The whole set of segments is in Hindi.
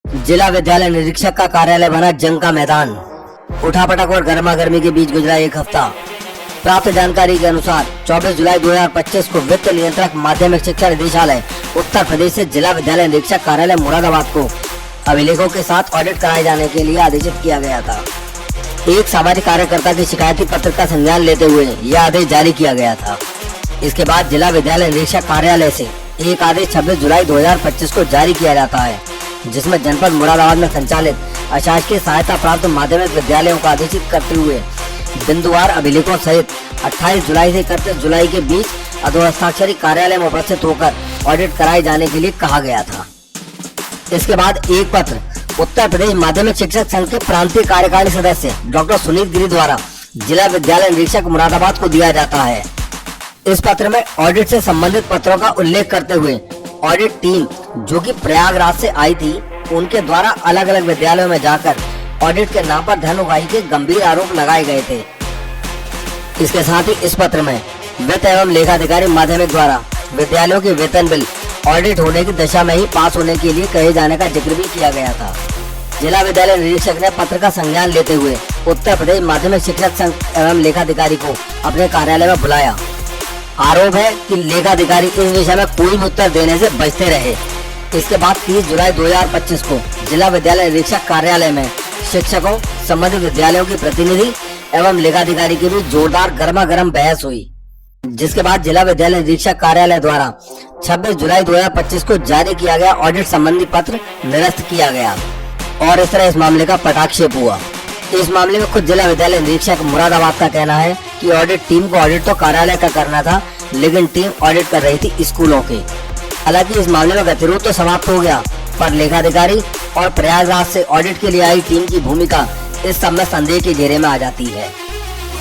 जिला विद्यालय निरीक्षक का कार्यालय बना जंग का मैदान। उठापटक और गर्मा गर्मी के बीच गुजरा एक हफ्ता। प्राप्त जानकारी के अनुसार 24 जुलाई 2025 को वित्त नियंत्रक माध्यमिक शिक्षा निदेशालय उत्तर प्रदेश से जिला विद्यालय निरीक्षक कार्यालय मुरादाबाद को अभिलेखों के साथ ऑडिट कराए जाने के लिए आदेशित किया गया था। एक सामाजिक कार्यकर्ता की शिकायती पत्र का संज्ञान लेते हुए यह आदेश जारी किया गया था। इसके बाद जिला विद्यालय निरीक्षक कार्यालय से एक आदेश 26 जुलाई 2025 को जारी किया जाता है, जिसमें जनपद मुरादाबाद में संचालित अशासकीय सहायता प्राप्त माध्यमिक विद्यालयों को आदेशित करते हुए बिंदुवार अभिलेखों सहित 28 जुलाई से 31 जुलाई के बीच अधोहस्ताक्षरी कार्यालय में उपस्थित होकर ऑडिट कराए जाने के लिए कहा गया था। इसके बाद एक पत्र उत्तर प्रदेश माध्यमिक शिक्षक संघ के प्रांतीय कार्यकारिणी सदस्य डॉक्टर सुनील गिरी द्वारा जिला विद्यालय निरीक्षक मुरादाबाद को दिया जाता है। इस पत्र में ऑडिट से संबंधित पत्रों का उल्लेख करते हुए ऑडिट टीम जो कि प्रयागराज से आई थी, उनके द्वारा अलग अलग विद्यालयों में जाकर ऑडिट के नाम पर धन उगाही के गंभीर आरोप लगाए गए थे। इसके साथ ही इस पत्र में वित्त एवं लेखाधिकारी माध्यमिक द्वारा विद्यालयों के वेतन बिल ऑडिट होने की दशा में ही पास होने के लिए कहे जाने का जिक्र भी किया गया था। जिला विद्यालय निरीक्षक ने पत्र का संज्ञान लेते हुए उत्तर प्रदेश माध्यमिक शिक्षक संघ एवं लेखाधिकारी को अपने कार्यालय में बुलाया। आरोप है कि लेखाधिकारी इस विषय में कोई उत्तर देने से बचते रहे। इसके बाद 30 जुलाई 2025 को जिला विद्यालय निरीक्षक कार्यालय में शिक्षकों, संबंधित विद्यालयों के प्रतिनिधि एवं लेखाधिकारी के बीच जोरदार गर्मा गर्म बहस हुई, जिसके बाद जिला विद्यालय निरीक्षक कार्यालय द्वारा 26 जुलाई 2025 को जारी किया गया ऑडिट संबंधी पत्र निरस्त किया गया और इस तरह इस मामले का पटाक्षेप हुआ। इस मामले में खुद जिला विद्यालय निरीक्षक मुरादाबाद का कहना है कि ऑडिट टीम को ऑडिट तो कार्यालय का करना था, लेकिन टीम ऑडिट कर रही थी स्कूलों के। हालांकि इस मामले में गतिरोध तो समाप्त हो गया, पर लेखाधिकारी और प्रयागराज से ऑडिट के लिए आई टीम की भूमिका इस सब में संदेह के घेरे में आ जाती है।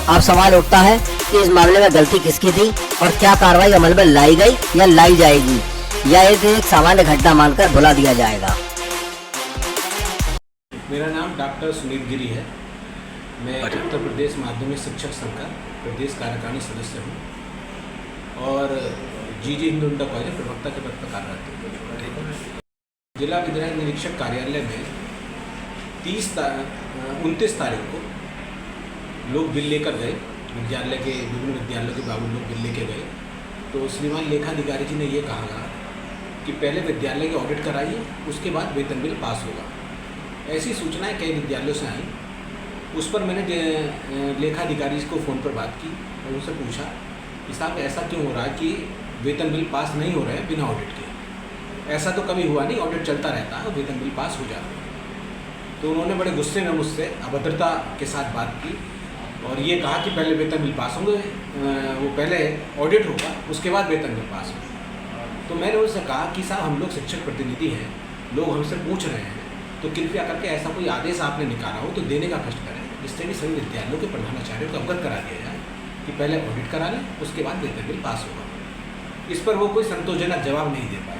अब सवाल उठता है कि इस मामले में गलती किसकी थी और क्या कार्रवाई अमल में लाई गई या लाई जाएगी, या इसे एक सामान्य घटना मानकर भुला दिया जाएगा। मेरा नाम डॉक्टर सुनील गिरी है। मैं उत्तर प्रदेश माध्यमिक शिक्षक संघ का प्रदेश कार्यकारिणी सदस्य हूँ और जीजी हिंदू उंडा कॉलेज प्रवक्ता के पद पर कार्यरत हूँ। जिला विद्यालय निरीक्षक कार्यालय में 29 तारीख को लोग बिल लेकर गए। विद्यालय के विभिन्न विद्यालयों के बाबू लोग बिल लेके गए, तो श्रीमान लेखाधिकारी जी ने ये कहा कि पहले विद्यालय की ऑडिट कराइए, उसके बाद वेतन बिल पास होगा। ऐसी सूचनाएं कई विद्यालयों से आई। उस पर मैंने लेखाधिकारी को फ़ोन पर बात की और उनसे पूछा कि साहब ऐसा क्यों हो रहा है कि वेतन बिल पास नहीं हो रहे हैं बिना ऑडिट के। ऐसा तो कभी हुआ नहीं, ऑडिट चलता रहता है, वेतन बिल पास हो जाता है। तो उन्होंने बड़े गुस्से में मुझसे अभद्रता के साथ बात की और ये कहा कि पहले वेतन बिल पास होंगे, वो पहले ऑडिट होगा, उसके बाद वेतन बिल पास होगा। तो मैंने उनसे कहा कि साहब हम लोग शिक्षक प्रतिनिधि हैं, लोग हमसे पूछ रहे हैं, तो कृपया करके ऐसा कोई आदेश आपने निकाला हो तो देने का कष्ट करें, जिससे कि सभी विद्यालयों के प्रधानाचार्यों को अवगत करा दिया जाए कि पहले ऑडिट करा लें, उसके बाद वेतन बिल पास होगा। इस पर वो कोई संतोषजनक जवाब नहीं दे पाए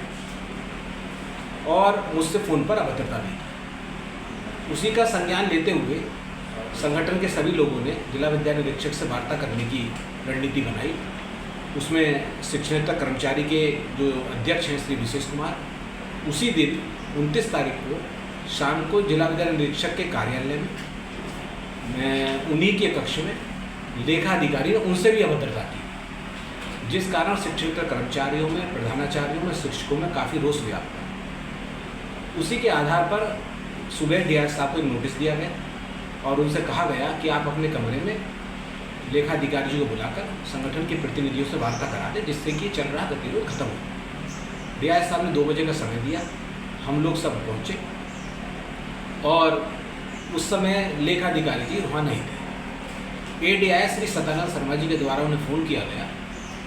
और मुझसे फ़ोन पर अभद्रता भी की। उसी का संज्ञान लेते हुए संगठन के सभी लोगों ने जिला विद्यालय निरीक्षक से वार्ता करने की रणनीति बनाई। उसमें शिक्षणेतर कर्मचारी के जो अध्यक्ष हैं श्री विशेष कुमार, उसी दिन 29 तारीख को शाम को जिला विद्यालय निरीक्षक के कार्यालय में मैं उन्हीं के कक्ष में लेखाधिकारी ने उनसे भी अभद्रता की, जिस कारण शिक्षणेतर कर्मचारियों में, प्रधानाचार्यों में, शिक्षकों में काफ़ी रोष व्याप्त हुआ। उसी के आधार पर सुबह डीआई साहब को नोटिस दिया गया और उनसे कहा गया कि आप अपने कमरे में लेखाधिकारी जी को बुलाकर संगठन के प्रतिनिधियों से वार्ता करा दें, जिससे कि चल रहा गतिरोध खत्म हो। डीआई साहब ने 2 बजे का समय दिया। हम लोग सब पहुँचे और उस समय लेखाधिकारी जी वहाँ नहीं थे। एडीआई श्री सत्यानंद शर्मा जी के द्वारा उन्हें फ़ोन किया गया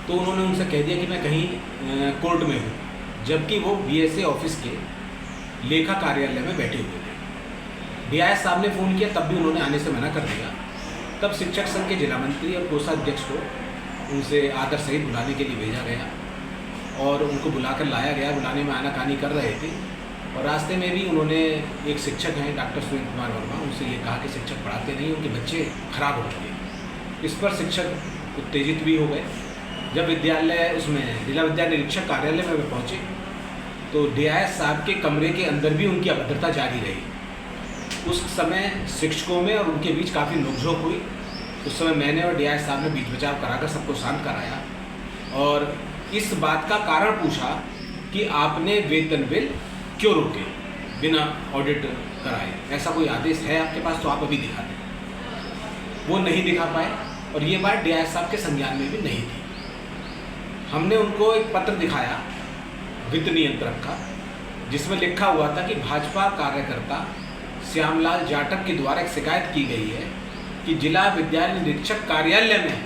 तो उन्होंने उनसे कह दिया कि मैं कहीं कोर्ट में हूँ, जबकि वो बीएसए ऑफिस के लेखा कार्यालय में बैठे हुए थे। डीआई साहब ने फ़ोन किया, तब भी उन्होंने आने से मना कर दिया। तब शिक्षक संघ के जिला मंत्री और कोषाध्यक्ष को उनसे आदर सहित बुलाने के लिए भेजा गया और उनको बुलाकर लाया गया। बुलाने में आनाकानी कर रहे थे और रास्ते में भी उन्होंने एक शिक्षक हैं डॉक्टर सुनील कुमार वर्मा, उनसे ये कहा कि शिक्षक पढ़ाते नहीं, उनके बच्चे खराब हो गए। इस पर शिक्षक उत्तेजित भी हो गए। जब विद्यालय उसमें जिला विद्यालय निरीक्षक कार्यालय में वे पहुँचे तो डीआईएस साहब के कमरे के अंदर भी उनकी अभद्रता जारी रही। उस समय शिक्षकों में और उनके बीच काफ़ी नोकझोंक हुई। उस समय मैंने और डीआईएस साहब ने बीच बचाव कराकर सबको शांत कराया और इस बात का कारण पूछा कि आपने वेतन बिल क्यों रोके बिना ऑडिट कराए, ऐसा कोई आदेश है आपके पास तो आप अभी दिखा दें। वो नहीं दिखा पाए और ये बात डीआईएस साहब के संज्ञान में भी नहीं थी। हमने उनको एक पत्र दिखाया वित्त नियंत्रक का, जिसमें लिखा हुआ था कि भाजपा कार्यकर्ता श्यामलाल जाटव के द्वारा एक शिकायत की गई है कि जिला विद्यालय निरीक्षक कार्यालय में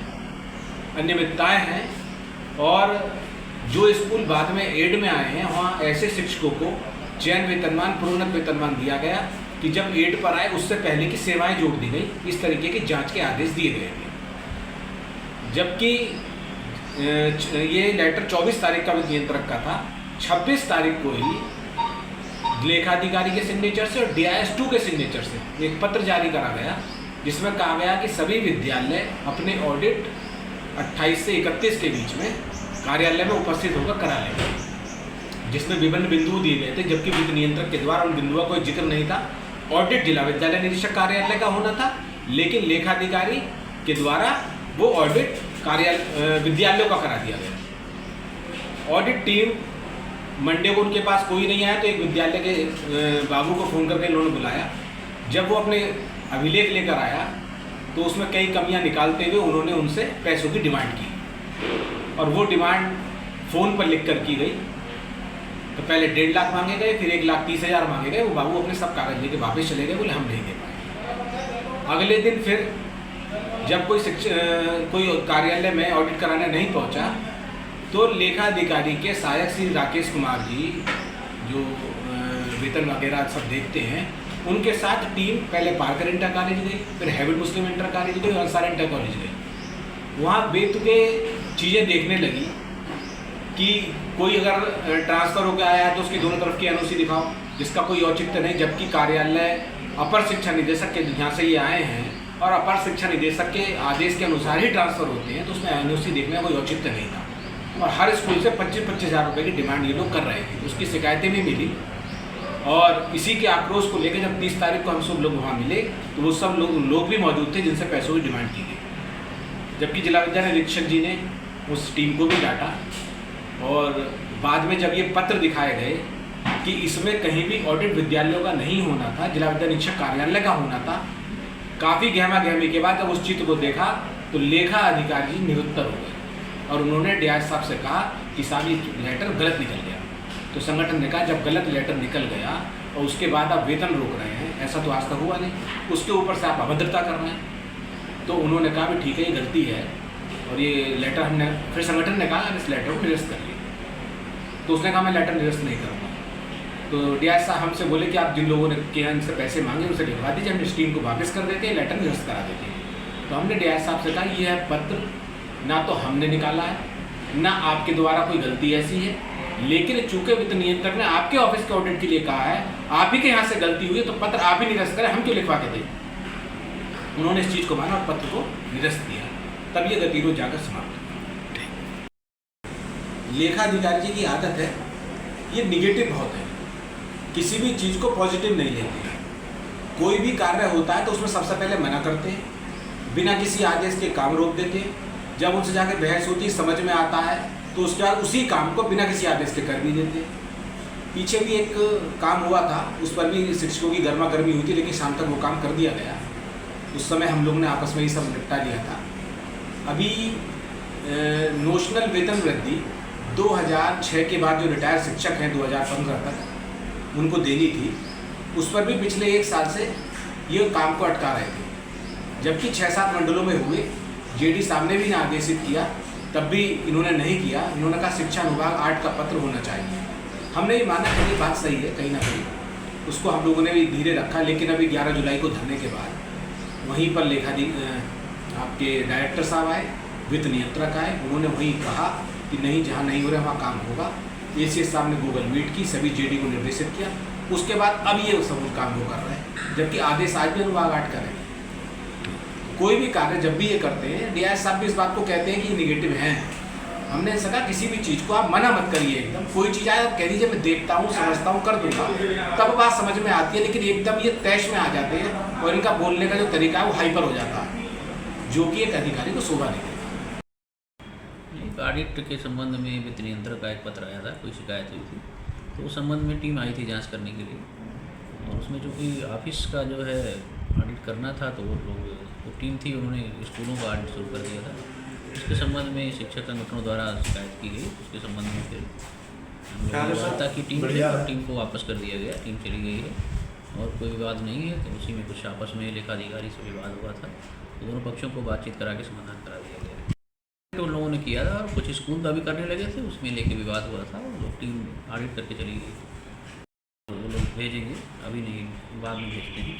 अनियमितताएं हैं और जो स्कूल बाद में एड में आए हैं वहाँ ऐसे शिक्षकों को चयन वेतनमान प्रोन्नत वेतनमान दिया गया कि जब एड पर आए उससे पहले की सेवाएं जोड़ दी गई। इस तरीके की जांच के आदेश दिए गए थे। जबकि ये लेटर 24 तारीख का वित्त नियंत्रक का था, 26 तारीख को ही लेखाधिकारी के सिग्नेचर से और डीआईएस 2 के सिग्नेचर से एक पत्र जारी करा गया, जिसमें कहा गया कि सभी विद्यालय अपने ऑडिट 28 से 31 के बीच में कार्यालय में उपस्थित होकर करा लेंगे, जिसमें विभिन्न बिंदु दिए गए थे। जबकि वित्त नियंत्रक के द्वारा उन बिंदुओं का कोई जिक्र नहीं था। ऑडिट जिला विद्यालय निरीक्षक कार्यालय का होना था, लेकिन लेखाधिकारी के द्वारा वो ऑडिट कार्यालय विद्यालयों का करा दिया गया। ऑडिट टीम मंडे को उनके पास कोई नहीं आया तो एक विद्यालय के बाबू को फ़ोन करके उन्होंने बुलाया। जब वो अपने अभिलेख लेकर आया तो उसमें कई कमियां निकालते हुए उन्होंने उनसे पैसों की डिमांड की और वो डिमांड फ़ोन पर लिख कर की गई। तो पहले 1.5 लाख मांगे गए, फिर 1,30,000 मांगे गए। वो बाबू अपने सब कागज लेके वापस चले गए, बोले हम नहीं दे पाए। अगले दिन फिर जब कोई कार्यालय में ऑडिट कराने नहीं पहुंचा तो लेखाधिकारी के सहायक श्री राकेश कुमार जी, जो वेतन वगैरह सब देखते हैं, उनके साथ टीम पहले पार्कर इंटर कॉलेज गई, फिर हैबिट मुस्लिम इंटर कॉलेज गई और अंसार इंटर कॉलेज गई। वहाँ बेतुके चीज़ें देखने लगी कि कोई अगर ट्रांसफ़र होकर आया है तो उसकी दोनों तरफ की एनओसी दिखाओ, जिसका कोई औचित्य नहीं। जबकि कार्यालय अपर शिक्षा निदेशक के यहाँ से ये आए हैं और अपर शिक्षा निदेशक के आदेश के अनुसार ही ट्रांसफ़र होते हैं, तो उसमें एनओसी देखने का कोई औचित्य नहीं था। और हर स्कूल से 25-25 हज़ार रुपये की डिमांड ये लोग कर रहे थे। उसकी शिकायतें भी मिली और इसी के आक्रोश को लेकर जब 30 तारीख को हम सब लोग वहाँ मिले तो वो सब लोग भी मौजूद थे जिनसे पैसों की डिमांड की गई। जबकि जिला विद्यालय निरीक्षक जी ने उस टीम को भी डांटा और बाद में जब ये पत्र दिखाए गए कि इसमें कहीं भी ऑडिट विद्यालयों का नहीं होना था, जिला विद्यालय निरीक्षक कार्यालय का होना था, काफ़ी गहमा गहमी के बाद जब उस चित्र को देखा तो लेखा अधिकारी जी निरुत्तर हो गए और उन्होंने डीआईएस साहब से कहा कि साहब ये लेटर गलत निकल गया। तो संगठन ने कहा जब गलत लेटर निकल गया और उसके बाद आप वेतन रोक रहे हैं, ऐसा तो आज तक हुआ नहीं, उसके ऊपर से आप अभद्रता कर रहे हैं। तो उन्होंने कहा भी ठीक है, ये गलती है और ये लेटर हमने, फिर संगठन ने कहा इस लेटर को निरस्त करिए। तो उसने कहा मैं लेटर निरस्त नहीं करूँगा। तो डीआईएस साहब हमसे बोले कि आप जिन लोगों ने के इनसे पैसे मांगे उनसे लिखवा दीजिए, हम इस टीम को वापस कर देते हैं, लेटर निरस्त करा देते हैं। तो हमने डीआईएस साहब से कहा यह पत्र ना तो हमने निकाला है ना आपके द्वारा कोई गलती ऐसी है, लेकिन चूंकि वित्त नियंत्रक ने आपके ऑफिस के ऑडिट के लिए कहा है, आप ही के यहाँ से गलती हुई है, तो पत्र आप ही निरस्त करें, हम क्यों लिखवा के दें। उन्होंने इस चीज़ को माना और पत्र को निरस्त किया, तब ये गतिरोध जाकर समाप्त हुआ। लेखाधिकारी जी की आदत है, ये निगेटिव बहुत है, किसी भी चीज़ को पॉजिटिव नहीं लेते हैं। कोई भी कार्य होता है तो उसमें सबसे पहले मना करते हैं, बिना किसी आदेश के काम रोक देते हैं। जब उनसे जाकर बहस होती समझ में आता है तो उसके बाद उसी काम को बिना किसी आदेश के कर भी देते हैं। पीछे भी एक काम हुआ था, उस पर भी शिक्षकों की गर्मा गर्मी हुई थी, लेकिन शाम तक वो काम कर दिया गया। उस समय हम लोग ने आपस में ही सब निपटा लिया था। अभी नोशनल वेतन वृद्धि 2006 के बाद जो रिटायर्ड शिक्षक हैं 2015 तक उनको देनी थी, उस पर भी पिछले 1 साल से ये काम को अटका रहे थे। जबकि 6-7 मंडलों में हुए, जेडी साहब ने भी ना आदेशित किया, तब भी इन्होंने नहीं किया। इन्होंने कहा शिक्षा विभाग 8 का पत्र होना चाहिए। हमने भी माना कि ये बात सही है, कहीं ना कहीं उसको हम लोगों ने भी धीरे रखा। लेकिन अभी 11 जुलाई को धरने के बाद वहीं पर आपके डायरेक्टर साहब आए, वित्त नियंत्रक आए, उन्होंने वहीं कहा कि नहीं, जहाँ नहीं हो रहा वहाँ काम होगा। एसीएस साहब ने गूगल मीट की, सभी जेडी को निर्देशित किया। उसके बाद अब ये सब काम वो कर रहे हैं, जबकि आदेश आज भी अनुभाग 8 करें। कोई भी कार्य जब भी ये करते हैं, डीआईएस साहब भी इस बात को कहते हैं कि ये निगेटिव हैं, हमने इनसे कहा किसी भी चीज़ को आप मना मत करिए, एकदम कोई चीज़ आए आप कह दीजिए मैं देखता हूँ, समझता हूँ, कर दूंगा, तब बात समझ में आती है। लेकिन एकदम ये तैश में आ जाते हैं और इनका बोलने का जो तरीका है वो हाइपर हो जाता है, जो कि एक अधिकारी को शोभा नहीं देता। एक ऑडिट के संबंध में वित्त नियंत्रक का एक पत्र आया था, कोई शिकायत हुई थी, तो उस संबंध में टीम आई थी जांच करने के लिए, और उसमें जो कि ऑफिस का जो है ऑडिट करना था, तो वो लोग वो टीम थी, उन्होंने स्कूलों का ऑडिट शुरू कर दिया था। उसके संबंध में शिक्षक संगठनों द्वारा शिकायत की गई, उसके संबंध में फिर वार्ता की टीम थी और टीम को वापस कर दिया गया, टीम चली गई है और कोई विवाद नहीं है। तो उसी में कुछ आपस में लेखाधिकारी से विवाद हुआ था, तो दोनों पक्षों को बातचीत करा के समाधान करा दिया गया। तो उन लोगों ने किया था और कुछ स्कूल का भी करने लगे थे, उसमें लेके विवाद हुआ था, वो लोग टीम ऑडिट करके चली गई। वो लोग भेजेंगे, अभी नहीं, बाद में भेजते हैं।